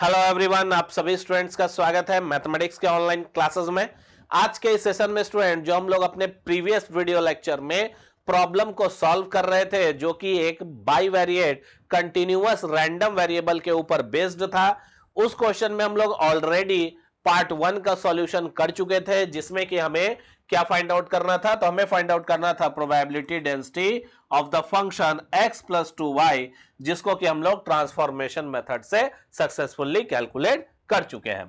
Hello everyone, आप सभी students का स्वागत है मैथमेटिक्स के ऑनलाइन क्लासेस में। आज के इस सेशन में स्टूडेंट जो हम लोग अपने प्रीवियस वीडियो लेक्चर में प्रॉब्लम को सॉल्व कर रहे थे, जो कि एक बाईवेरिएट कंटिन्यूअस रैंडम वेरिएबल के ऊपर बेस्ड था, उस क्वेश्चन में हम लोग ऑलरेडी पार्ट 1 का सॉल्यूशन कर चुके थे, जिसमें कि हमें क्या फाइंड आउट करना था। तो हमें फाइंड आउट करना था probability density of the function x plus 2y, जिसको कि हम लोग ट्रांसफॉर्मेशन मेथड से सक्सेसफुली कैलकुलेट कर चुके हैं।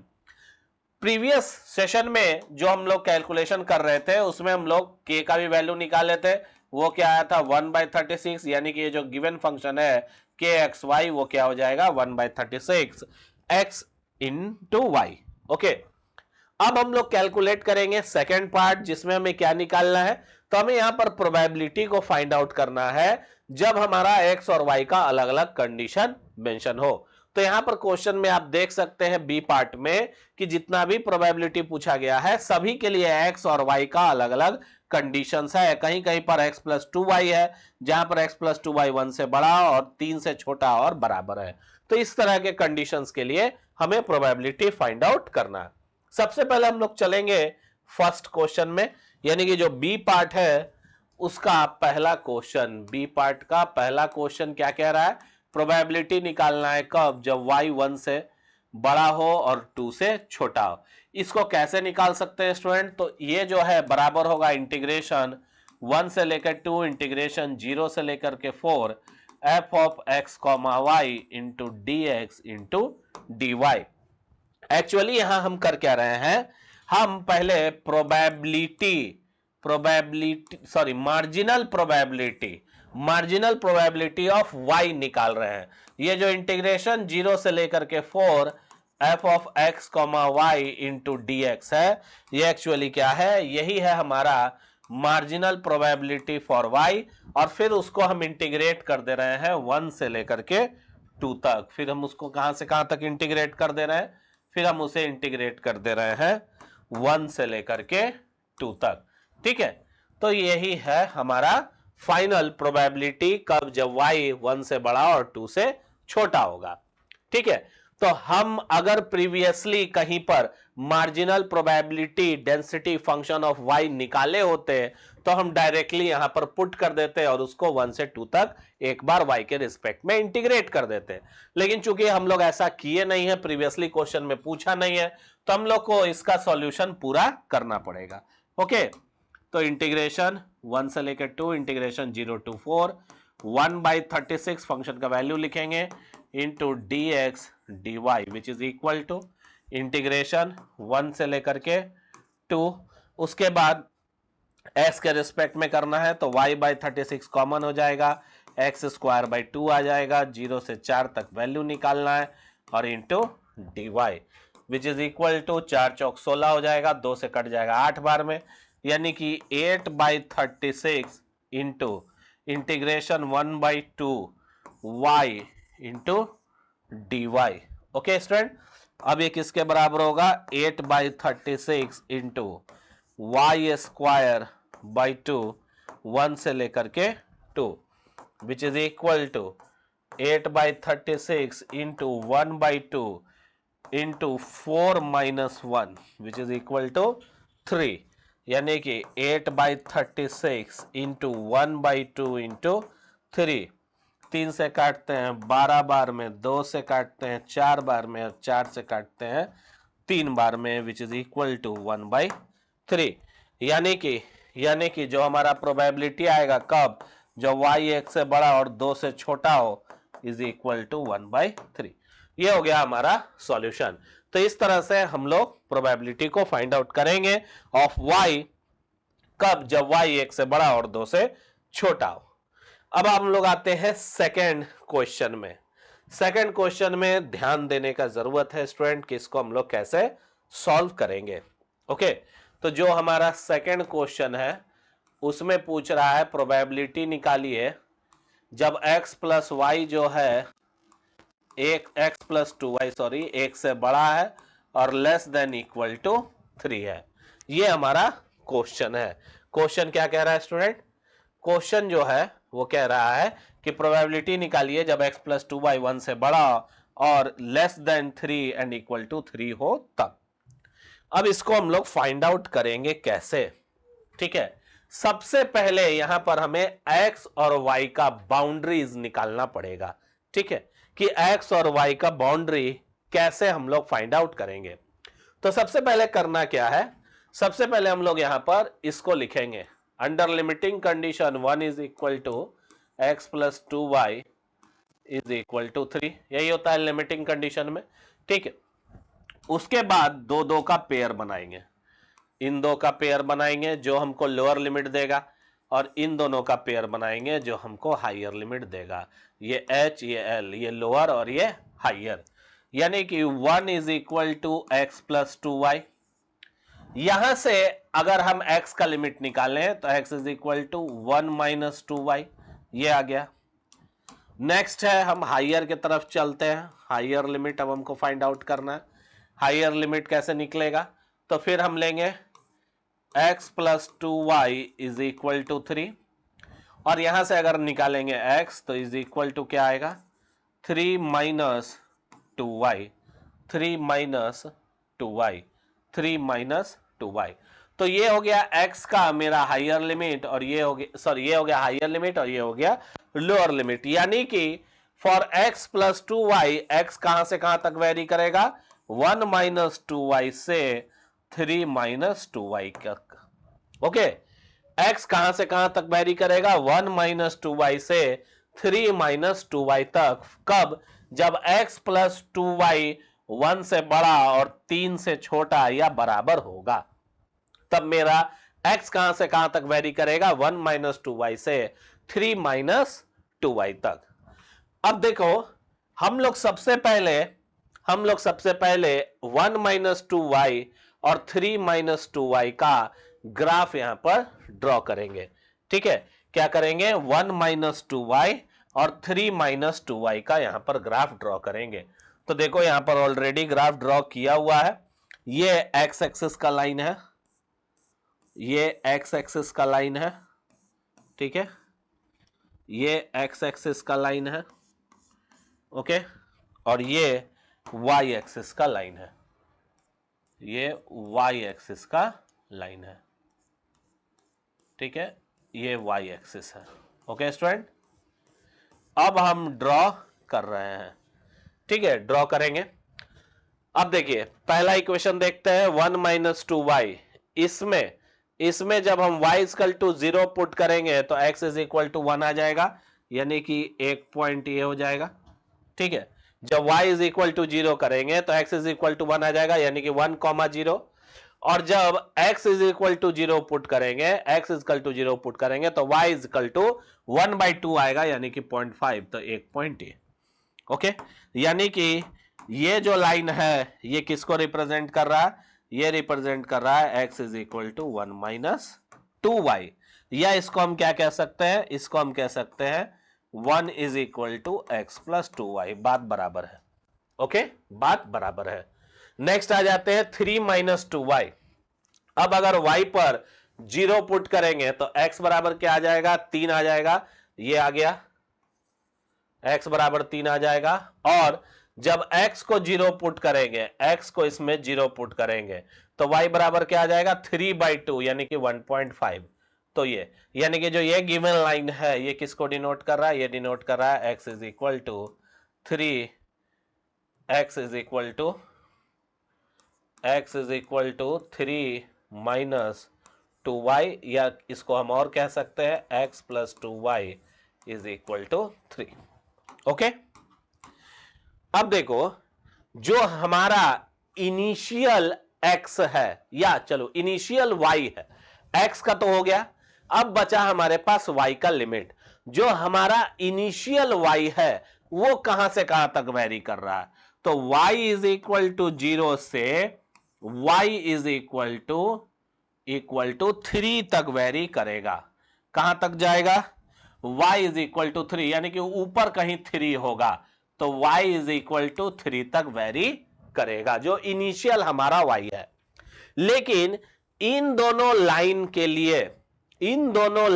प्रीवियस सेशन में जो हम लोग कैलकुलेशन कर रहे थे, उसमें हम लोग k का भी वैल्यू निकाले थे। वो क्या आया था 1/36, यानी कि ये जो गिवन फंक्शन है kxy, वो क्या हो जाएगा 1/36 x इंटू वाई। ओके, अब हम लोग कैलकुलेट करेंगे सेकेंड पार्ट, जिसमें हमें क्या निकालना है। तो हमें यहां पर प्रोबेबिलिटी को फाइंड आउट करना है जब हमारा एक्स और वाई का अलग अलग कंडीशन मेंशन हो। तो यहां पर क्वेश्चन में आप देख सकते हैं बी पार्ट में कि जितना भी प्रोबेबिलिटी पूछा गया है, सभी के लिए एक्स और वाई का अलग अलग कंडीशंस है। कहीं कहीं पर x प्लस 2y है, जहां पर x प्लस 2y 1 से बड़ा और 3 से छोटा और बराबर है। तो इस तरह के कंडीशंस के लिए हमें प्रोबेबिलिटी फाइंड आउट करना है। सबसे पहले हम लोग चलेंगे फर्स्ट क्वेश्चन में, यानी कि जो बी पार्ट है उसका पहला क्वेश्चन। बी पार्ट का पहला क्वेश्चन क्या कह रहा है, प्रोबेबिलिटी निकालना है कब, जब y 1 से बड़ा हो और 2 से छोटा हो। इसको कैसे निकाल सकते हैं स्टूडेंट? तो ये जो है बराबर होगा इंटीग्रेशन 1 से लेकर 2 इंटीग्रेशन 0 से लेकर के 4 f of x comma y into d x into D y. Actually यहां हम कर क्या रहे हैं, हम पहले मार्जिनल प्रोबेबिलिटी ऑफ y निकाल रहे हैं। ये जो इंटीग्रेशन 0 से लेकर के 4 f of x comma y into d x है, ये एक्चुअली क्या है, यही है हमारा मार्जिनल प्रोबेबिलिटी फॉर y। और फिर उसको हम इंटीग्रेट कर दे रहे हैं 1 से लेकर के 2 तक। फिर हम उसको कहां से कहां तक इंटीग्रेट कर दे रहे हैं, फिर हम उसे इंटीग्रेट कर दे रहे हैं 1 से लेकर के 2 तक। ठीक है, तो यही है हमारा फाइनल प्रोबेबिलिटी कब, जब y 1 से बड़ा और 2 से छोटा होगा। ठीक है, तो हम अगर प्रीवियसली कहीं पर marginal probability density function of y निकाले होते तो हम डायरेक्टली यहां पर पुट कर देते और उसको 1 से 2 तक एक बार y के रिस्पेक्ट में इंटीग्रेट कर देते। लेकिन चूंकि हम लोग ऐसा किए नहीं है, प्रीवियसली क्वेश्चन में पूछा नहीं है, तो हम लोग को इसका सॉल्यूशन पूरा करना पड़ेगा। ओके, तो इंटीग्रेशन 1 से लेकर 2 इंटीग्रेशन 0 टू 4 1/36 फंक्शन का वैल्यू लिखेंगे into d x d Y, which is equal to integration 1 से लेकर के 2, उसके बाद x के रिस्पेक्ट में करना है तो y/36 कॉमन हो जाएगा, x स्क्वायर बाई 2 आ जाएगा, 0 से 4 तक वैल्यू निकालना है, और into D Y which is equal to 4 चौक 16 हो जाएगा, 2 से कट जाएगा 8 बार में, यानी कि 8/36 into integration 1/2 y into D y. Okay student, अब ये किसके बराबर होगा, 8/36 इंटू वाई स्क्वायर बाई 2 1 से लेकर के 2, which is equal to 8/36 into 1/2 into 4 minus 1, which is equal to 3, यानी कि 8/36 इंटू 1/2 इंटू 3, 3 से काटते हैं 12 बार में, 2 से काटते हैं 4 बार में, और 4 से काटते हैं 3 बार में, विच इज इक्वल टू 1/3। यानी कि जो हमारा प्रोबेबिलिटी आएगा कब, जब y 1 से बड़ा और 2 से छोटा हो, इज इक्वल टू 1/3। ये हो गया हमारा सॉल्यूशन। तो इस तरह से हम लोग प्रोबेबिलिटी को फाइंड आउट करेंगे ऑफ y कब, जब y 1 से बड़ा और 2 से छोटा हो। अब हम लोग आते हैं सेकेंड क्वेश्चन में। सेकेंड क्वेश्चन में ध्यान देने का जरूरत है स्टूडेंट कि इसको हम लोग कैसे सॉल्व करेंगे। ओके, तो जो हमारा सेकेंड क्वेश्चन है उसमें पूछ रहा है प्रोबेबिलिटी निकालिए जब x प्लस वाई जो है x प्लस 2y सॉरी 1 से बड़ा है और लेस देन इक्वल टू 3 है। ये हमारा क्वेश्चन है। क्वेश्चन क्या कह रहा है स्टूडेंट, क्वेश्चन जो है वो कह रहा है कि प्रोबेबिलिटी निकालिए जब x प्लस 2y 1 से बड़ा और less than 3 and equal to 3 हो तब। अब इसको हम लोग फाइंड आउट करेंगे कैसे, ठीक है। सबसे पहले यहां पर हमें x और y का बाउंड्रीज निकालना पड़ेगा, ठीक है, कि x और y का बाउंड्री कैसे हम लोग फाइंड आउट करेंगे। तो सबसे पहले करना क्या है, सबसे पहले हम लोग यहां पर इसको लिखेंगे, under limiting condition 1 is equal to x plus 2y is equal to 3, यही होता है लिमिटिंग कंडीशन में, ठीक है। उसके बाद दो दो का पेयर बनाएंगे, इन दो का पेयर बनाएंगे जो हमको लोअर लिमिट देगा, और इन दोनों का पेयर बनाएंगे जो हमको हायर लिमिट देगा। ये h, ये l, ये लोअर और ये हायर, यानी कि 1 is equal to x plus 2y। यहां से अगर हम x का लिमिट निकालें तो x is equal to 1 minus 2y, ये आ गया। नेक्स्ट है हम हायर की तरफ चलते हैं, हायर लिमिट अब हमको फाइंड आउट करना है। हायर लिमिट कैसे निकलेगा, तो फिर हम लेंगे x plus 2y is equal to 3, और यहां से अगर निकालेंगे x तो इज इक्वल टू क्या आएगा, 3 minus 2y, 3 minus 2y, 3 minus 2y। तो ये हो गया x का मेरा हायर लिमिट, और ये हो गया, सॉरी, ये हो गया हायर लिमिट और ये हो गया लोअर लिमिट। यानी कि for x plus 2y x कहां से कहां तक वेरी करेगा, 1 माइनस 2y से 3 माइनस 2y तक। ओके, x कहां से कहां तक वेरी करेगा, 1 माइनस 2y से 3 माइनस 2y तक। कब, जब x प्लस 2y 1 से बड़ा और 3 से छोटा या बराबर होगा, तब मेरा x कहां से कहां तक वेरी करेगा, 1 माइनस 2y से 3 माइनस 2y तक। अब देखो, हम लोग सबसे पहले 1 माइनस 2y और 3 माइनस 2y का ग्राफ यहां पर ड्रॉ करेंगे, ठीक है। क्या करेंगे, 1 माइनस 2y और 3 माइनस 2y का यहां पर ग्राफ ड्रॉ करेंगे। तो देखो यहां पर ऑलरेडी ग्राफ ड्रॉ किया हुआ है, ये x एक्सिस का लाइन है, ये x एक्सिस का लाइन है, ठीक है, ये x एक्सिस का लाइन है, ओके, और ये y एक्सिस का लाइन है, ये y एक्सिस का लाइन है, ठीक है, ये y एक्सिस है। ओके स्टूडेंट, अब हम ड्रॉ कर रहे हैं, ठीक है, ड्रॉ करेंगे। अब देखिए पहला इक्वेशन देखते हैं, 1 माइनस 2y, इसमें जब हम y इक्वल टू 0 पुट करेंगे तो x इज इक्वल टू 1 आ जाएगा, यानी कि एक पॉइंट ये हो जाएगा, ठीक है। जब y इज इक्वल टू 0 करेंगे तो x इज इक्वल टू 1 आ जाएगा, यानी कि 1,0, और जब x is equal to 0 put करेंगे, x is equal to 0 put करेंगे तो y इज इक्वल टू 1/2 आएगा, यानी कि 0.5, तो एक पॉइंट ये। ओके, यानी कि ये जो लाइन है ये किसको रिप्रेजेंट कर रहा है, ये रिप्रेजेंट कर रहा है x is equal to 1 minus 2y, या इसको हम क्या कह सकते हैं, इसको हम कह सकते हैं 1 is equal to x plus 2y। बात बराबर है, ओके, बात बराबर है। नेक्स्ट आ जाते हैं 3 माइनस 2y। अब अगर y पर 0 पुट करेंगे तो x बराबर क्या आ जाएगा, 3 आ जाएगा, ये आ गया, x बराबर 3 आ जाएगा। और जब x को 0 पुट करेंगे, x को इसमें 0 पुट करेंगे तो y बराबर क्या आ जाएगा, 3/2, यानी कि 1.5। तो ये, यानी कि जो ये गिवन लाइन है ये किसको डिनोट कर रहा है, ये डिनोट कर रहा है x is equal to 3, x is equal to 3 minus 2y, या इसको हम और कह सकते हैं x plus 2y is equal to 3। Okay, अब देखो जो हमारा इनिशियल x है, या चलो इनिशियल y है, x का तो हो गया, अब बचा हमारे पास y का लिमिट। जो हमारा इनिशियल y है वो कहां से कहां तक वेरी कर रहा है, तो y इज इक्वल टू 0 से y इज इक्वल टू 3 तक वेरी करेगा। कहां तक जाएगा, y इज इक्वल टू 3, यानी कि ऊपर कहीं 3 होगा, तो y इज इक्वल टू 3 तक वेरी करेगा, जो इनिशियल हमारा y है। लेकिन इन दोनों लाइन के लिए इन दोनों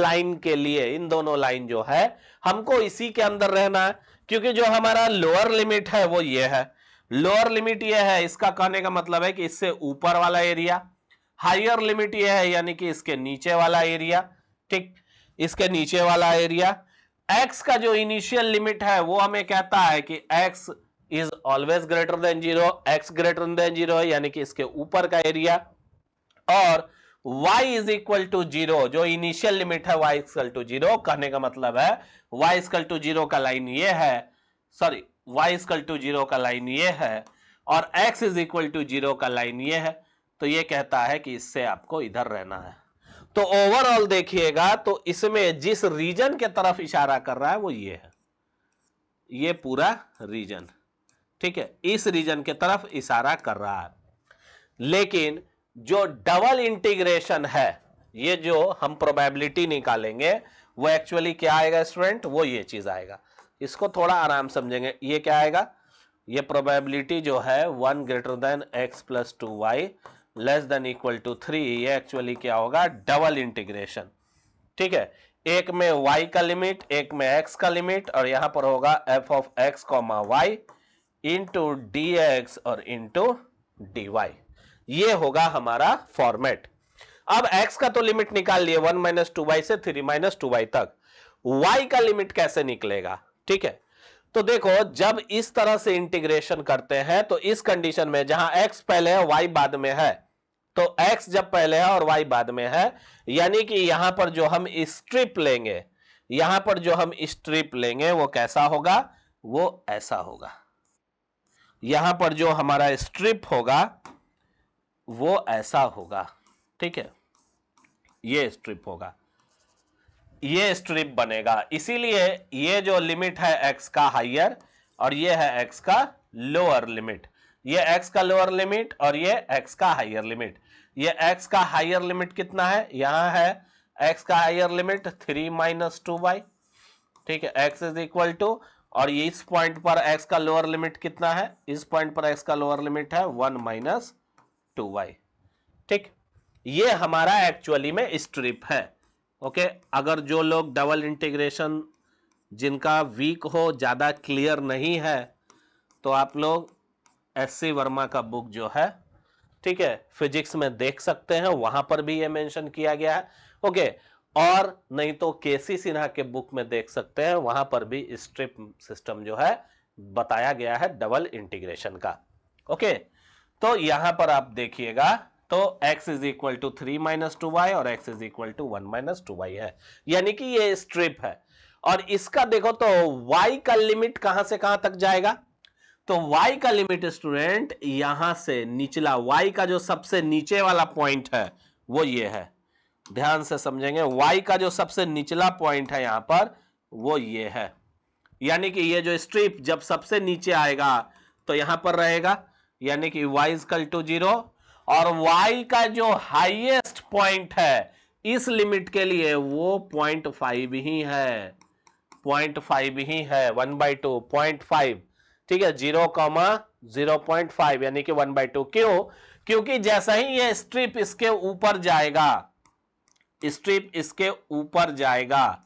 लाइन जो है हमको इसी के अंदर रहना है, क्योंकि जो हमारा लोअर लिमिट है वो ये है, लोअर लिमिट ये है, इसका कहने का मतलब है कि इससे ऊपर वाला एरिया, हायर लिमिट ये है यानी कि इसके नीचे वाला एरिया, ठीक, इसके नीचे वाला एरिया। एक्स का जो इनिशियल लिमिट है वो हमें कहता है कि x is always greater than zero, x greater than zero यानी कि इसके ऊपर का एरिया, और y is equal to zero, जो इनिशियल लिमिट है y इक्वल टू जीरो, कहने का मतलब है y इक्वल टू जीरो का लाइन ये है, sorry y equal to zero का लाइन ये है, और x is equal to zero का लाइन ये है। तो ये कहता है कि इससे आपको इधर रहना है। तो ओवरऑल देखिएगा तो इसमें जिस रीजन के तरफ इशारा कर रहा है वो ये है, ये पूरा रीजन, ठीक है, इस रीजन के तरफ इशारा कर रहा है। लेकिन जो डबल इंटीग्रेशन है, ये जो हम प्रोबेबिलिटी निकालेंगे वो एक्चुअली क्या आएगा स्टूडेंट, वो ये चीज आएगा। इसको थोड़ा आराम समझेंगे। ये क्या आएगा, ये प्रोबेबिलिटी जो है 1 greater than x plus 2y less than equal to 3, ये एक्चुअली क्या होगा, डबल इंटीग्रेशन, ठीक है। एक में y का लिमिट, एक में x का लिमिट, और यहां पर होगा f of x comma y into dx और इंटू dy। ये होगा हमारा फॉर्मेट। अब x का तो लिमिट निकाल लिए 1 माइनस 2y से 3 माइनस 2y तक, y का लिमिट कैसे निकलेगा, ठीक है। तो देखो जब इस तरह से इंटीग्रेशन करते हैं तो इस कंडीशन में जहां x पहले है y बाद में है, तो x जब पहले है और y बाद में है, यानी कि यहां पर जो हम स्ट्रिप लेंगे, यहां पर जो हम स्ट्रिप लेंगे वो कैसा होगा, वो ऐसा होगा। यहां पर जो हमारा स्ट्रिप होगा वो ऐसा होगा, ठीक है, ये स्ट्रिप होगा, ये स्ट्रिप बनेगा। इसीलिए ये जो लिमिट है x का हायर और ये है x का लोअर लिमिट, ये x का लोअर लिमिट और ये x का हायर लिमिट। ये x का हायर लिमिट कितना है, यहां है x का हायर लिमिट 3 माइनस 2y, ठीक है, x इज इक्वल टू, और ये इस पॉइंट पर x का लोअर लिमिट कितना है, इस पॉइंट पर x का लोअर लिमिट है 1 माइनस 2y, ठीक। ये हमारा एक्चुअली में स्ट्रिप है। ओके, अगर जो लोग डबल इंटीग्रेशन जिनका वीक हो, ज्यादा क्लियर नहीं है, तो आप लोग SC वर्मा का बुक जो है, ठीक है, फिजिक्स में देख सकते हैं, वहां पर भी ये मेंशन किया गया है। ओके, और नहीं तो KC सिन्हा के बुक में देख सकते हैं, वहां पर भी स्ट्रिप सिस्टम जो है बताया गया है डबल इंटीग्रेशन का। ओके, तो यहां पर आप देखिएगा तो x is equal to 3 minus 2y और x is equal to 1 minus 2y है, यानी कि ये स्ट्रिप है। और इसका देखो तो y का लिमिट कहां से कहां तक जाएगा, तो y का लिमिट स्टूडेंट यहां से निचला, y का जो सबसे नीचे वाला पॉइंट है वो ये है, ध्यान से समझेंगे, y का जो सबसे निचला पॉइंट है यहां पर वो ये है, यानी कि ये जो स्ट्रिप जब सबसे नीचे आएगा तो यहां पर रहेगा, यानी कि y इक्वल टू 0, और y का जो हाईएस्ट पॉइंट है इस लिमिट के लिए वो 0.5 ही है, 0.5 ही है, 1/2 0.5, ठीक है, 0,0.5 यानी कि 1/2। क्यों, क्योंकि जैसा ही ये स्ट्रिप इसके ऊपर जाएगा, स्ट्रिप इसके ऊपर जाएगा,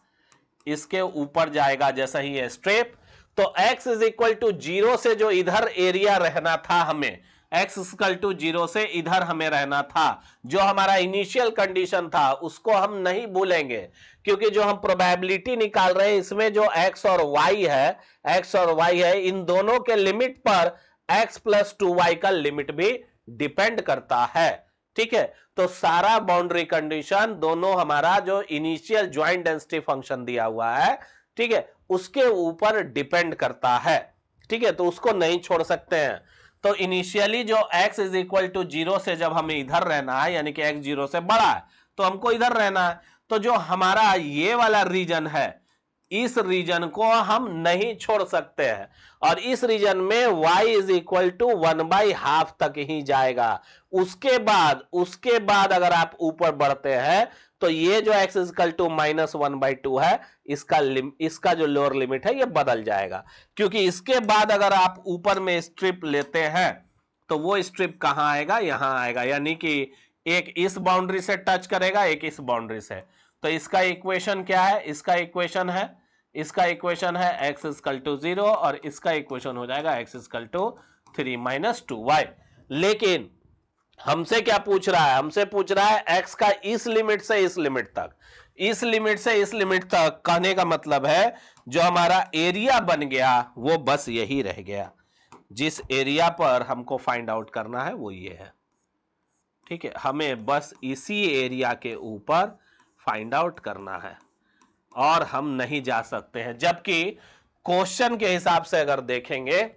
इसके ऊपर जाएगा जैसा ही ये स्ट्रिप, तो x इज इक्वल टू 0 से जो इधर एरिया रहना था हमें, x इक्वल टू 0 से इधर हमें रहना था, जो हमारा इनिशियल कंडीशन था उसको हम नहीं भूलेंगे, क्योंकि जो हम प्रोबेबिलिटी निकाल रहे हैं इसमें जो x और y है, x और y है, इन दोनों के लिमिट पर x प्लस 2y का लिमिट भी डिपेंड करता है, ठीक है। तो सारा बाउंड्री कंडीशन दोनों हमारा जो इनिशियल ज्वाइंट डेंसिटी फंक्शन दिया हुआ है, ठीक है, उसके ऊपर डिपेंड करता है, ठीक है, तो उसको नहीं छोड़ सकते हैं। तो इनिशियली जो x इज इक्वल टू 0 से जब हमें इधर रहना है, यानी कि x 0 से बड़ा है तो हमको इधर रहना है, तो जो हमारा ये वाला रीजन है इस रीजन को हम नहीं छोड़ सकते हैं, और इस रीजन में y इज इक्वल टू 1/2 तक ही जाएगा। उसके बाद अगर आप ऊपर बढ़ते हैं तो ये जो x इक्वल टू -1/2 है, इसका जो लोअर लिमिट है ये बदल जाएगा, क्योंकि इसके बाद अगर आप ऊपर में स्ट्रिप लेते हैं तो वो स्ट्रिप कहां आएगा, यहां आएगा, यानी कि एक इस बाउंड्री से टच करेगा, एक इस बाउंड्री से। तो इसका इक्वेशन क्या है, इसका इक्वेशन है इसका इक्वेशन है x इक्वल टू 0 और इसका इक्वेशन हो जाएगा x equal to 3 minus 2y। लेकिन हमसे क्या पूछ रहा है, हमसे पूछ रहा है x का इस लिमिट से इस लिमिट तक, इस लिमिट से इस लिमिट तक। कहने का मतलब है जो हमारा एरिया बन गया वो बस यही रह गया, जिस एरिया पर हमको फाइंड आउट करना है वो ये है। ठीक है, हमें बस इसी एरिया के ऊपर फाइंड आउट करना है और हम नहीं जा सकते हैं। जबकि क्वेश्चन के हिसाब से अगर देखेंगे,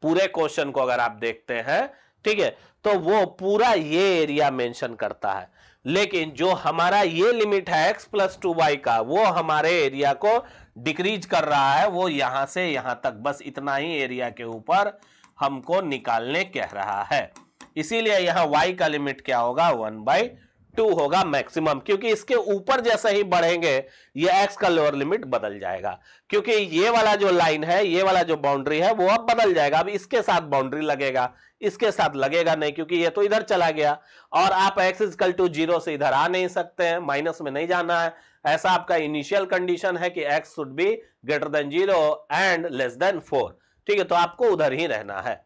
पूरे क्वेश्चन को अगर आप देखते हैं, ठीक है, तो वो पूरा ये एरिया मेंशन करता है। लेकिन जो हमारा ये लिमिट है x प्लस 2y का, वो हमारे एरिया को डिक्रीज कर रहा है, वो यहां से यहां तक बस इतना ही एरिया के ऊपर हमको निकालने कह रहा है। इसीलिए यहां y का लिमिट क्या होगा, 1/2 होगा मैक्सिमम, क्योंकि इसके ऊपर जैसे ही बढ़ेंगे ये x का लोअर लिमिट बदल जाएगा, क्योंकि ये वाला जो लाइन है, ये वाला जो बाउंड्री है वो अब बदल जाएगा। अब इसके साथ बाउंड्री लगेगा, इसके साथ लगेगा नहीं, क्योंकि ये तो इधर चला गया और आप x इक्वल टू 0 से इधर आ नहीं सकते हैं, माइनस में नहीं जाना है। ऐसा आपका इनिशियल कंडीशन है कि x should be greater than 0 and less than 4। ठीक है, तो आपको उधर ही रहना है।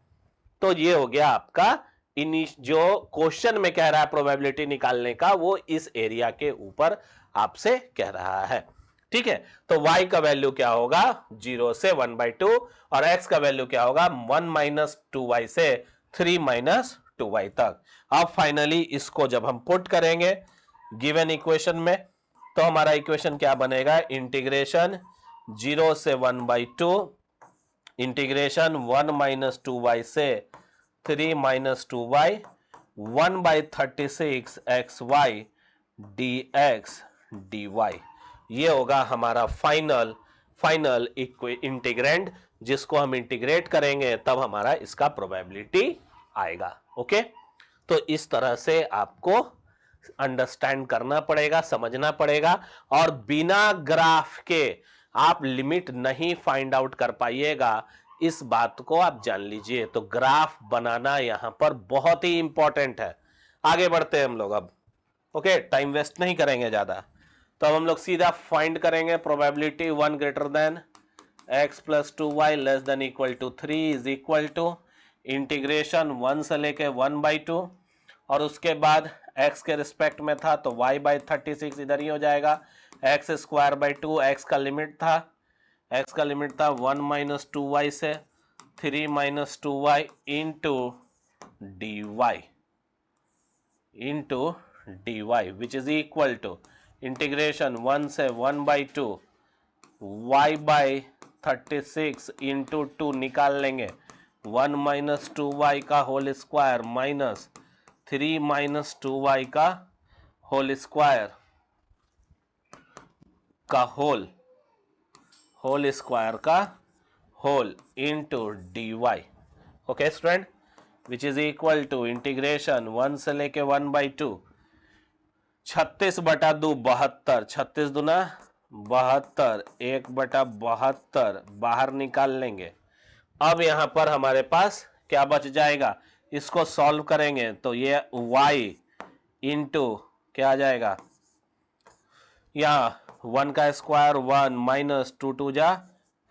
तो ये हो गया आपका जो क्वेश्चन में कह रहा है प्रोबेबिलिटी निकालने का, वो इस एरिया के ऊपर आपसे कह रहा है। ठीक है, तो y का वैल्यू क्या होगा, 0 से 1/2 और x का वैल्यू क्या होगा, 1 माइनस 2y से 3 माइनस 2y तक। अब फाइनली इसको जब हम पुट करेंगे गिवन इक्वेशन में, तो हमारा इक्वेशन क्या बनेगा, इंटीग्रेशन 0 से 1/2 इंटीग्रेशन 1 माइनस 2y से 3 minus 2y 1/36 xy dx dy। ये होगा हमारा फाइनल इंटीग्रेंड, जिसको हम इंटीग्रेट करेंगे तब हमारा इसका प्रोबेबिलिटी आएगा। ओके, तो इस तरह से आपको अंडरस्टैंड करना पड़ेगा, समझना पड़ेगा, और बिना ग्राफ के आप लिमिट नहीं फाइंड आउट कर पाइएगा, इस बात को आप जान लीजिए। तो ग्राफ बनाना यहां पर बहुत ही इंपॉर्टेंट है। आगे बढ़ते हैं हम लोग अब। ओके, टाइम वेस्ट नहीं करेंगे ज्यादा। तो अब हम लोग सीधा फाइंड करेंगे probability 1 greater than x plus 2y less than equal to 3 is equal to integration 1 से लेके 1/2 और उसके बाद x के रिस्पेक्ट में था तो y/36 इधर ही हो जाएगा, x स्क्वायर बाई 2 x का लिमिट था 1 माइनस 2y से 3 minus 2y into dy which is equal to integration 1 से 1/2 y/36 इंटू 2 निकाल लेंगे, 1 माइनस 2y का whole square minus 3 minus 2y का होल स्क्वायर का होल स्क्वायर का whole into dy। Okay student, which is equal to integration 1 से लेके 1/2 36/2 72, 36 दूना 72, 1/72 बाहर निकाल लेंगे। अब यहां पर हमारे पास क्या बच जाएगा, इसको सॉल्व करेंगे तो ये y इंटू क्या आ जाएगा, यहां 1 का स्क्वायर 1 माइनस 2 2 जा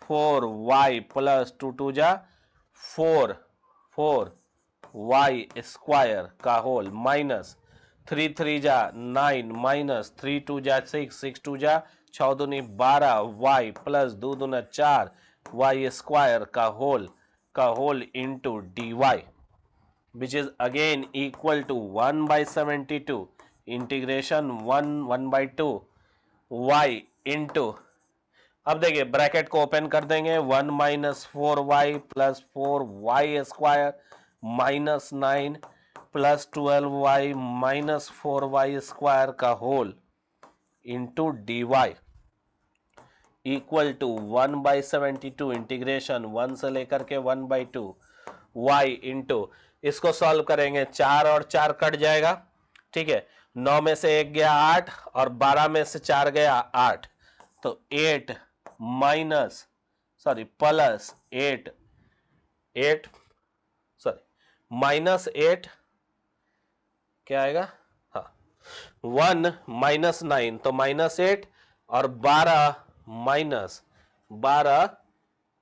4 y प्लस 2 2 जा 4 y स्क्वायर का होल माइनस 3 3 जा 9 माइनस 3 2 जा 6 6 2 जा 6 दूनी 12 y प्लस 2 दूना 4 y स्क्वायर का whole into dy which is again equal to 1/72 integration 1/2 y into, अब देखिए ब्रैकेट को ओपन कर देंगे, 1 minus 4y plus 4y square minus 9 plus 12y minus 4y square का whole into dy equal to 1/72 integration 1 से लेकर के 1/2 y इंटू, इसको सॉल्व करेंगे 4 और 4 कट जाएगा। ठीक है, 9 में से 1 गया 8 और 12 में से 4 गया 8, तो 8 माइनस प्लस 8 माइनस 8 क्या आएगा, हाँ 1 माइनस 9 तो माइनस 8 और 12 माइनस 12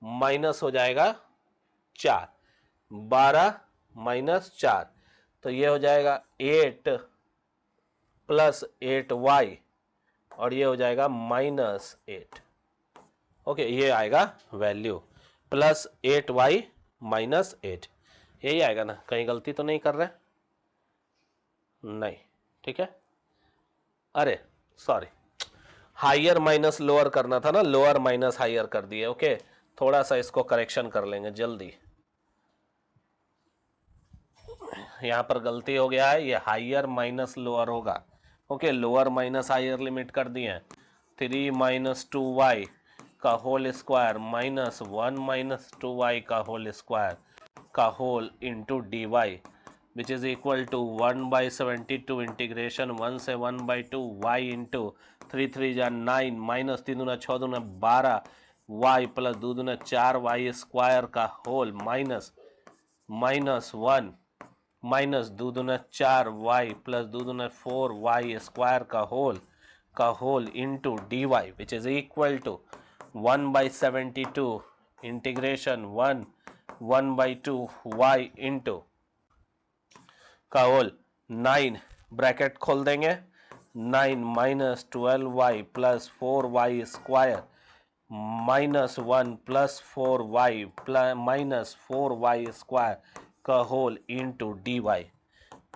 माइनस हो जाएगा 4, 12 माइनस 4, तो ये हो जाएगा 8 प्लस 8y और ये हो जाएगा -8। ओके, ये आएगा वैल्यू प्लस 8y -8, यही आएगा ना, कहीं गलती तो नहीं कर रहे? नहीं, ठीक है। अरे सॉरी, हायर माइनस लोअर करना था ना, लोअर माइनस हायर कर दिए। ओके, थोड़ा सा इसको करेक्शन कर लेंगे जल्दी, यहां पर गलती हो गया है, ये हायर माइनस लोअर होगा। Okay, lower minus higher limit कर दिए। 3 माइनस 2y का होल स्क्वायर -1 - 2y का होल स्क्वायर का whole into D Y which is equal to 1/72 integration 1 से 1/2 y इंटू 3 3 जा 9 माइनस 3 दूना 6 दूना 12 y प्लस 2 दूना 4 y स्क्वायर का होल माइनस -1 माइनस 2 दूना 4 y प्लस 2 दूना 4 y स्क्वायर का whole into D Y which is equal to 1/72 integration 1/2 y into का होल 9 ब्रैकेट खोल देंगे 9 minus 12y plus 4y square -1 plus 4y minus 4y square का whole into D Y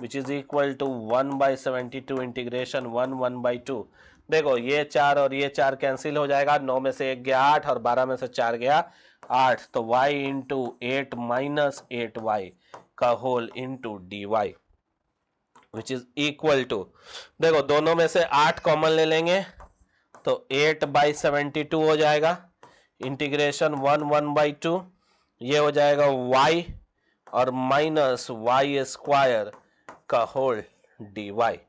which is equal to 1/72 integration 1/2। देखो ये 4 और ये 4 cancel हो जाएगा, 9 में से 1 गया 8 और 12 में से 4 गया 8, तो y इंटू 8 माइनस 8y का whole into D Y which is equal to, देखो दोनों में से 8 कॉमन ले लेंगे तो 8/72 हो जाएगा इंटीग्रेशन 1/2, ये हो जाएगा y और माइनस y स्क्वायर का होल डी वाई।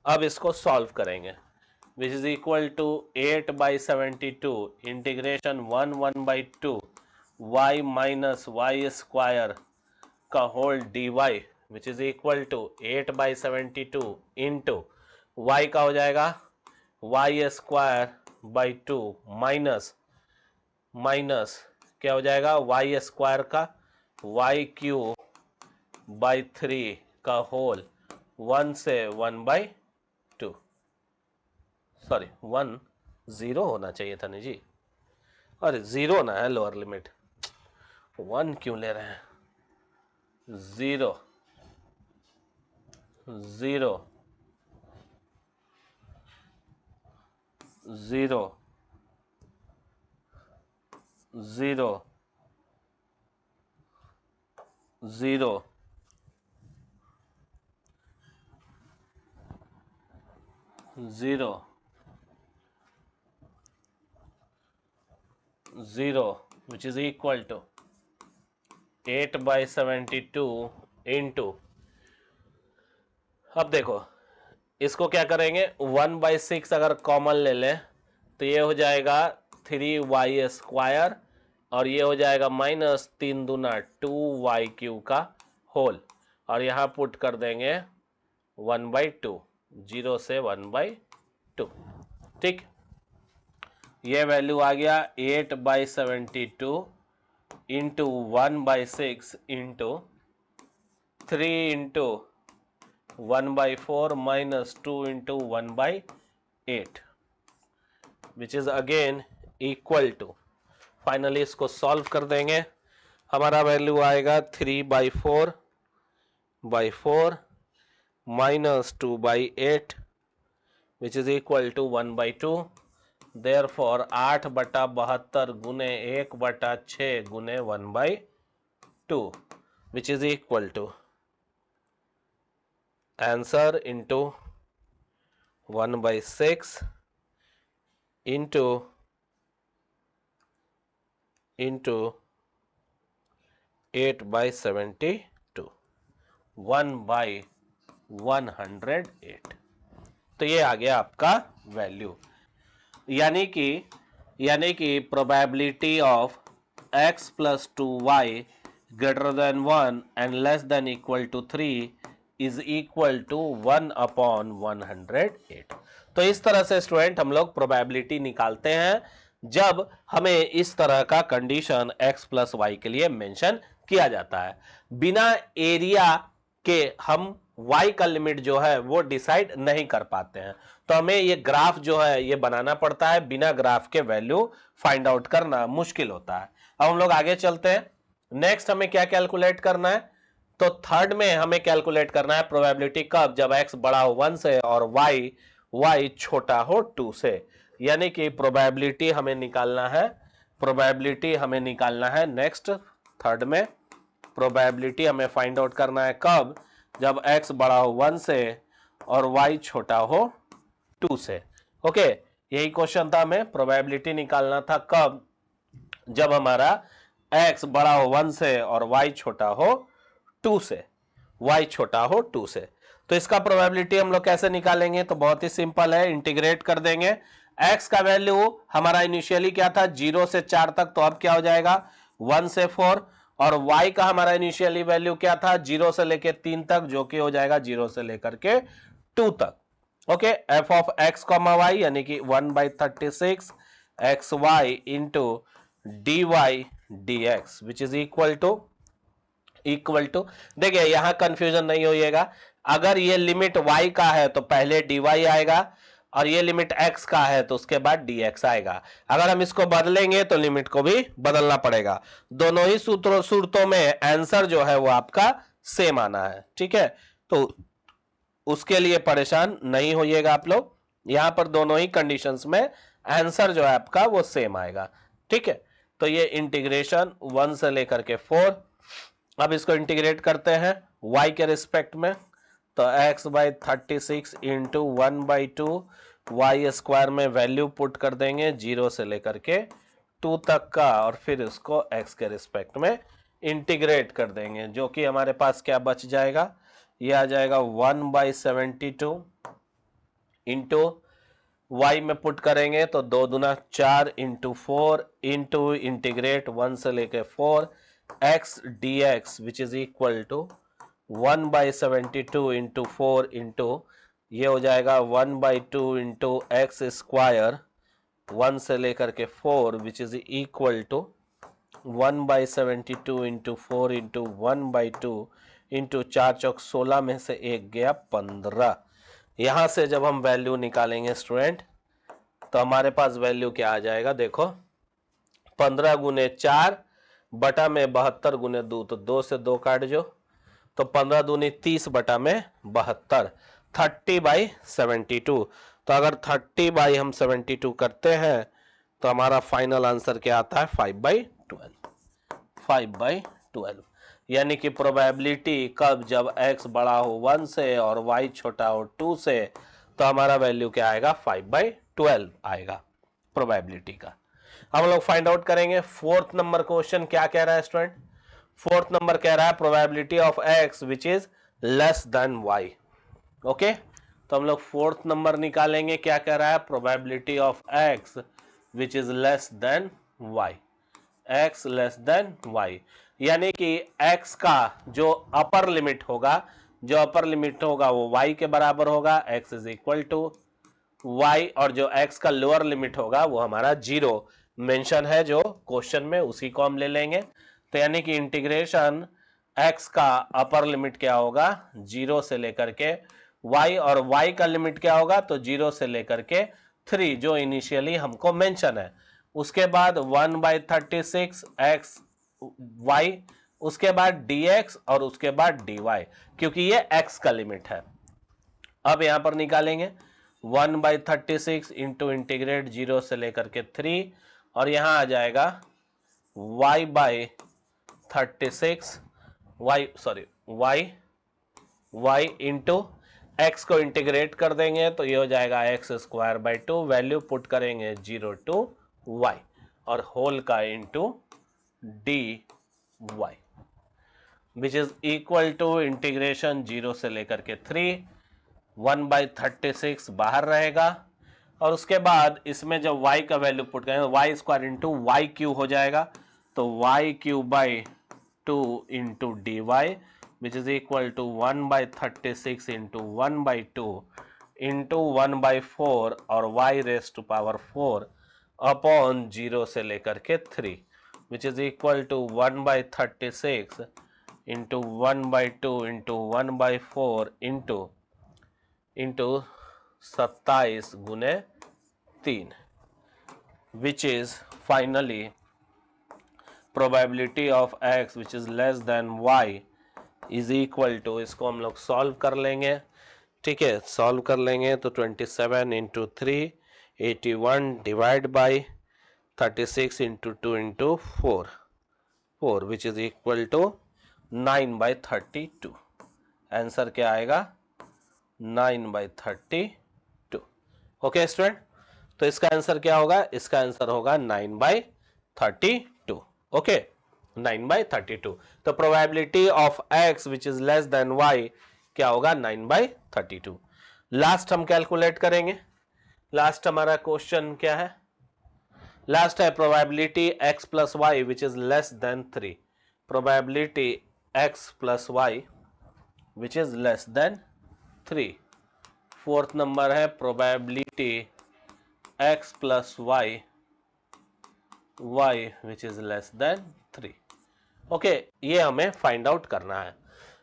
अब इसको सॉल्व करेंगे which is equal to 8/72 integration 1/2 y minus y square का whole D Y which is equal to 8/72 into y का हो जाएगा y स्क्वायर बाई 2 माइनस क्या हो जाएगा y स्क्वायर का y क्यू बाई 3 का होल 1 से 1/2, सॉरी 1 0 होना चाहिए था नहीं जी, अरे 0 ना है लोअर लिमिट, 1 क्यों ले रहे हैं? 0 0 0 0 0 0 0 which is equal to 8/72 into, अब देखो इसको क्या करेंगे 1/6 अगर कॉमन ले लें तो ये हो जाएगा 3y स्क्वायर और ये हो जाएगा माइनस 3 दूना 2y³ का होल और यहाँ पुट कर देंगे 1/2, 0 से 1/2, ठीक। ये वैल्यू आ गया 8/72 into 1/6 into 3 into 1/4 minus 2 into 1/8 which is again equal to, finally इसको सॉल्व कर देंगे, हमारा वैल्यू आएगा 3/4 minus 2/8 which is equal to 1/2। Therefore 8/72 गुने 1/6 गुने 1/2 which is equal to answer into 1/6 into 8/72 1/108, तो ये आ गया आपका वैल्यू, यानी कि probability of x + 2y greater than 1 and less than equal to 3 is equal to 1/108। तो इस तरह से स्टूडेंट हम लोग प्रोबेबिलिटी निकालते हैं जब हमें इस तरह का कंडीशन x प्लस वाई के लिए मेंशन किया जाता है। बिना एरिया के हम y का लिमिट जो है वो डिसाइड नहीं कर पाते हैं, तो हमें ये ग्राफ जो है ये बनाना पड़ता है। बिना ग्राफ के वैल्यू फाइंड आउट करना मुश्किल होता है। अब हम लोग आगे चलते हैं। नेक्स्ट हमें क्या कैलकुलेट करना है, तो थर्ड में हमें कैलकुलेट करना है प्रोबेबिलिटी कब, जब x बड़ा हो 1 से और y छोटा हो 2 से। यानी कि प्रोबेबिलिटी हमें निकालना है नेक्स्ट थर्ड में प्रोबेबिलिटी हमें फाइंड आउट करना है कब, जब x बड़ा हो 1 से और y छोटा हो 2 से। ओके, यही क्वेश्चन था, हमें प्रोबेबिलिटी निकालना था कब, जब हमारा x बड़ा हो 1 से और y छोटा हो 2 से, तो इसका प्रोबेबिलिटी हम लोग कैसे निकालेंगे, तो बहुत ही सिंपल है, इंटीग्रेट कर देंगे। x का वैल्यू हमारा इनिशियली क्या था 0 से 4 तक, तो अब क्या हो जाएगा 1 से 4, और y का हमारा इनिशियली वैल्यू क्या था 0 से लेकर 3 तक, जो कि हो जाएगा 0 से लेकर के 2 तक। ओके, f of x comma y यानी कि 1/36 xy into dy dx which is equal to देखिए यहां कंफ्यूजन नहीं होइएगा। अगर ये लिमिट y का है तो पहले dy आएगा, और ये लिमिट x का है तो उसके बाद dx आएगा। अगर हम इसको बदलेंगे तो लिमिट को भी बदलना पड़ेगा। दोनों ही सूरतों में आंसर जो है वो आपका सेम आना है। ठीक है, तो उसके लिए परेशान नहीं होइएगा आप लोग, यहां पर दोनों ही कंडीशंस में आंसर जो है आपका वो सेम आएगा। ठीक है, तो ये इंटीग्रेशन 1 से लेकर के 4, अब इसको इंटीग्रेट करते हैं y के रिस्पेक्ट में, तो x/36 इंटू 1/2 वाई स्क्वायर में वैल्यू पुट कर देंगे 0 से लेकर के 2 तक का, और फिर इसको x के रिस्पेक्ट में इंटीग्रेट कर देंगे, जो कि हमारे पास क्या बच जाएगा, ये आ जाएगा 1/72 इंटू y में पुट करेंगे तो 2 दूना 4 इंटू 4 इंटू इंटीग्रेट 1 से लेके 4 x dx which is equal to 1/72 into 4 into ये हो जाएगा 1/2 इंटू एक्स स्क्वायर 1 से लेकर के 4 which is equal to 1/72 into 4 into 1/2 into 4 चौक 16 में से एक गया 15। यहां से जब हम वैल्यू निकालेंगे स्टूडेंट तो हमारे पास वैल्यू क्या आ जाएगा, देखो 15 गुने 4 बटा में 72 गुने 2, तो 2 से 2 काट जो, तो 15 दूनी 30 बटा में 72, 30/72। तो अगर 30/72 करते हैं तो हमारा फाइनल आंसर क्या आता है 5/12। यानी कि प्रोबेबिलिटी कब, जब x बड़ा हो 1 से और y छोटा हो 2 से, तो हमारा वैल्यू क्या आएगा 5/12 आएगा प्रोबेबिलिटी का। हम लोग फाइंड आउट करेंगे फोर्थ नंबर क्वेश्चन क्या कह रहा है स्टूडेंट। फोर्थ नंबर कह रहा है probability of x which is less then y। Okay, तो हम लोग फोर्थ नंबर निकालेंगे, क्या कह रहा है probability of x which is less then y, x less than y, यानी कि x का जो अपर लिमिट होगा वो y के बराबर होगा, x is equal to y, और जो x का लोअर लिमिट होगा वो हमारा 0 मेंशन है जो क्वेश्चन में, उसी को हम ले लेंगे। तो यानी कि इंटीग्रेशन x का अपर लिमिट क्या होगा 0 से लेकर के y, और y का लिमिट क्या होगा, तो 0 से लेकर के 3 जो इनिशियली हमको मेंशन है, उसके बाद 1/36 x y, उसके बाद dx और उसके बाद dy, क्योंकि ये x का लिमिट है। अब यहां पर निकालेंगे 1/36 इंटू इंटीग्रेट 0 से लेकर के 3, और यहां आ जाएगा y इंटू एक्स को इंटीग्रेट कर देंगे तो ये हो जाएगा x²/2, वैल्यू पुट करेंगे 0 to y, और होल का into dy which is equal to integration 0 से लेकर के 3, 1/36 बाहर रहेगा, और उसके बाद इसमें जब y का वैल्यू पुट करेंगे y² इंटू वाई क्यू हो जाएगा, तो y³ into dy which is equal to 1/36 into 1/2 into 1/4 और y⁴ अपॉन 0 से लेकर के 3 which is equal to 1/36 into 1/2 into 1/4 into 27 गुने 3 which is finally probability of x which is less than y is equal to, इसको हम लोग solve कर लेंगे, ठीक है। सॉल्व कर लेंगे तो 27 into 3 81 divide by 36 into 2 into 4 which is equal to 9/32। Answer क्या आएगा? 9/32। ओके स्टूडेंट, तो इसका आंसर क्या होगा? इसका आंसर होगा 9/32। ओके, 9/32। तो probability of x which is less then y क्या होगा? 9/32। लास्ट हम कैलकुलेट करेंगे। लास्ट हमारा क्वेश्चन क्या है? लास्ट है probability x plus Y which is less than 3। Probability x plus Y which is less than 3। Fourth number है probability x plus Y which is less than 3। Okay, ये हमें find out करना है।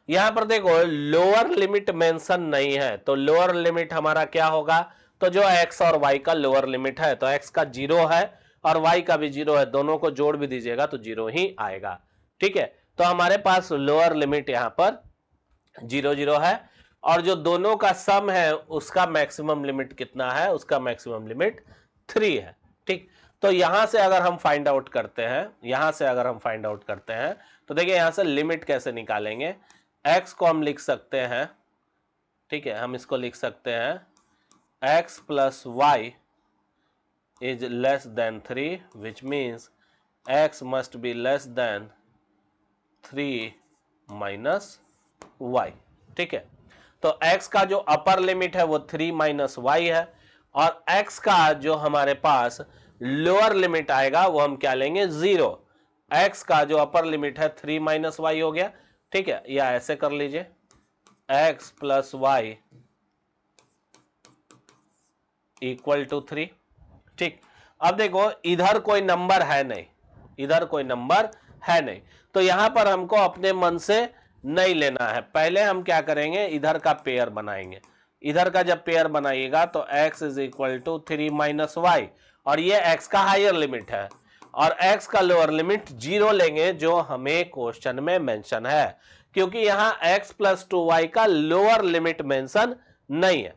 यहां पर देखो लोअर लिमिट मेंशन नहीं है, तो लोअर लिमिट हमारा क्या होगा? तो जो x और y का लोअर लिमिट है, तो x का 0 है और y का भी 0 है, दोनों को जोड़ भी दीजिएगा तो 0 ही आएगा, ठीक है। तो हमारे पास लोअर लिमिट यहां पर 0 है और जो दोनों का सम है उसका मैक्सिमम लिमिट कितना है? उसका मैक्सिमम लिमिट 3 है, ठीक। तो यहां से अगर हम फाइंड आउट करते हैं, तो देखिए यहां से लिमिट कैसे निकालेंगे। x को हम लिख सकते हैं, ठीक है, हम इसको लिख सकते हैं x plus y is less than 3 which means x must be less than 3 minus y, ठीक है। तो x का जो अपर लिमिट है वो 3 माइनस वाई है और x का जो हमारे पास लोअर लिमिट आएगा वो हम क्या लेंगे? 0। x का जो अपर लिमिट है 3 माइनस वाई हो गया, ठीक है, या ऐसे कर लीजिए x plus y equal to 3, ठीक। अब देखो इधर कोई नंबर है नहीं, तो यहां पर हमको अपने मन से नहीं लेना है। पहले हम क्या करेंगे? इधर का पेयर बनाएंगे। इधर का जब पेयर बनाइएगा तो x is equal to 3 minus y और ये x का हायर लिमिट है और x का लोअर लिमिट 0 लेंगे जो हमें क्वेश्चन में मेंशन है, क्योंकि यहां x प्लस 2y का लोअर लिमिट मेंशन नहीं है,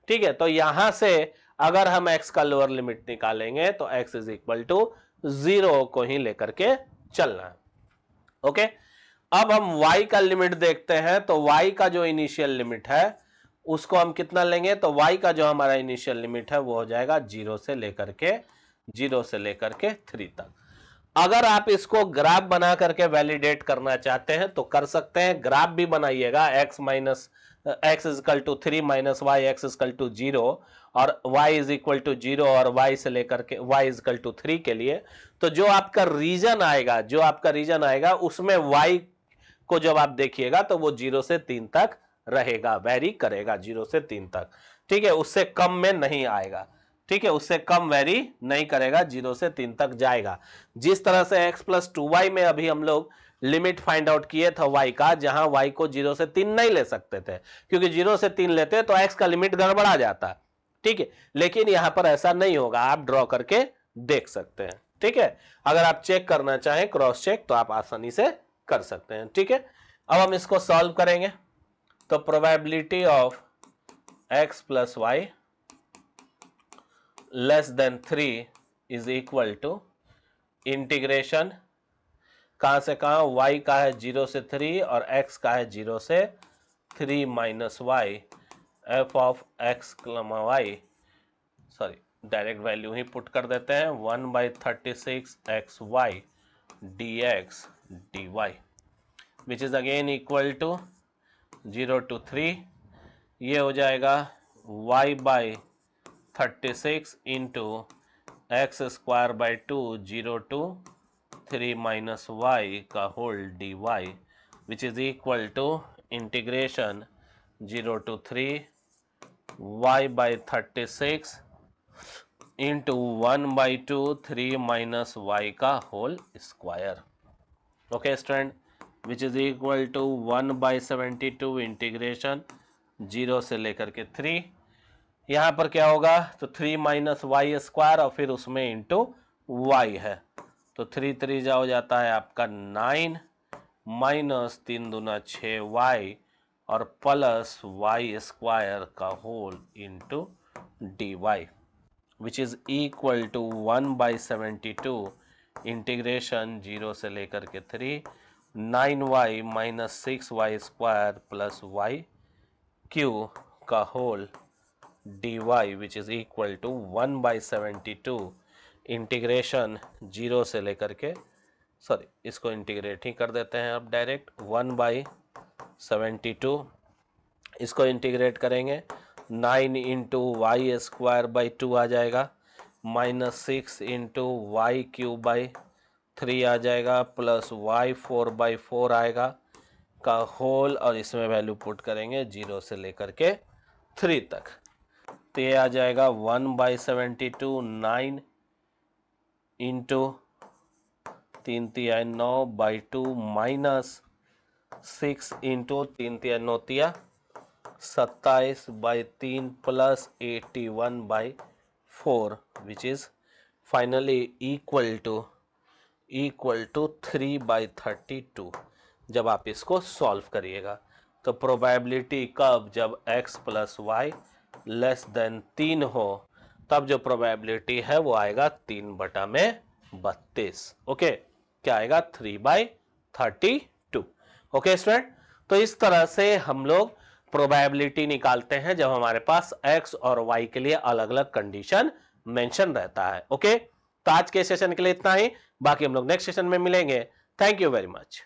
ठीक है। तो यहां से अगर हम x का लोअर लिमिट निकालेंगे तो x इज इक्वल टू 0 को ही लेकर के चलना है। ओके, अब हम y का लिमिट देखते हैं, तो y का जो इनिशियल लिमिट है उसको हम कितना लेंगे? तो y का जो हमारा इनिशियल लिमिट है वो हो जाएगा 0 से लेकर के 3 तक। अगर आप इसको ग्राफ बना करके वैलिडेट करना चाहते हैं तो कर सकते हैं, ग्राफ भी बनाइएगा। x is equal to 3 minus y, x is equal to 0 और y इज इक्वल टू 0 और y से लेकर के y इज इक्वल टू 3 के लिए। तो जो आपका रीजन आएगा उसमें y को जब आप देखिएगा तो वो 0 से 3 तक रहेगा, वेरी करेगा 0 से 3 तक, ठीक है। उससे कम में नहीं आएगा, ठीक है, उससे कम वेरी नहीं करेगा, 0 से 3 तक जाएगा। जिस तरह से x प्लस 2y में अभी हम लोग लिमिट फाइंड आउट किए थे y का, जहां y को 0 से 3 नहीं ले सकते थे, क्योंकि 0 से 3 लेते तो x का लिमिट गड़बड़ा जाता, ठीक है। लेकिन यहां पर ऐसा नहीं होगा, आप ड्रॉ करके देख सकते हैं, ठीक है। अगर आप चेक करना चाहें क्रॉस चेक तो आप आसानी से कर सकते हैं, ठीक है। अब हम इसको सॉल्व करेंगे, तो probability of x plus y less than 3 is equal to integration कहां से कहां? y का है 0 से 3 और x का है 0 से 3 minus Y F of x Y, sorry direct value ही पुट कर देते हैं, 1/36 xy dx dy which is again equal to 0 to 3, ये हो जाएगा y/36 into X square by 2 0 to 3 minus Y का whole D Y which is equal to integration 0 to 3 y/36 into 1/2 3 minus Y का whole square. Okay student, which is equal to 1/72 integration 0 से लेकर के 3। यहाँ पर क्या होगा, तो 3 माइनस वाई स्क्वायर और फिर उसमें इंटू वाई है, तो 3 3 जा हो जाता है आपका 9 माइनस 3 दूना 6 वाई और प्लस वाई स्क्वायर का whole into D Y, which is equal to 1/72 integration 0 से लेकर के 3 9y minus 6y square plus y cube का whole D Y, which is equal to 1/72 integration 0 से लेकर के, सॉरी इसको इंटीग्रेट ही कर देते हैं अब डायरेक्ट, 1/72 इसको इंटीग्रेट करेंगे 9 इंटू वाई स्क्वायर बाई 2 आ जाएगा, minus 6 into y cube by 3 आ जाएगा, प्लस वाई 4/4 आएगा का होल, और इसमें वैल्यू पुट करेंगे 0 से लेकर के 3 तक, तो ये आ जाएगा 1/72 9 into 3 3 9/2 minus 6 into 3 3 9 27/3 plus 81/4, which is finally equal to 3/32 जब आप इसको सॉल्व करिएगा। तो प्रोबेबिलिटी कब, जब x plus y less than 3 हो, तब जो प्रोबेबिलिटी है वो आएगा 3/32। ओके, क्या आएगा 3/32। ओके स्टूडेंट, तो इस तरह से हम लोग प्रोबेबिलिटी निकालते हैं जब हमारे पास x और y के लिए अलग अलग कंडीशन मेंशन रहता है। ओके, तो आज के सेशन के लिए इतना ही, बाकी हम लोग नेक्स्ट सेशन में मिलेंगे। Thank you very much.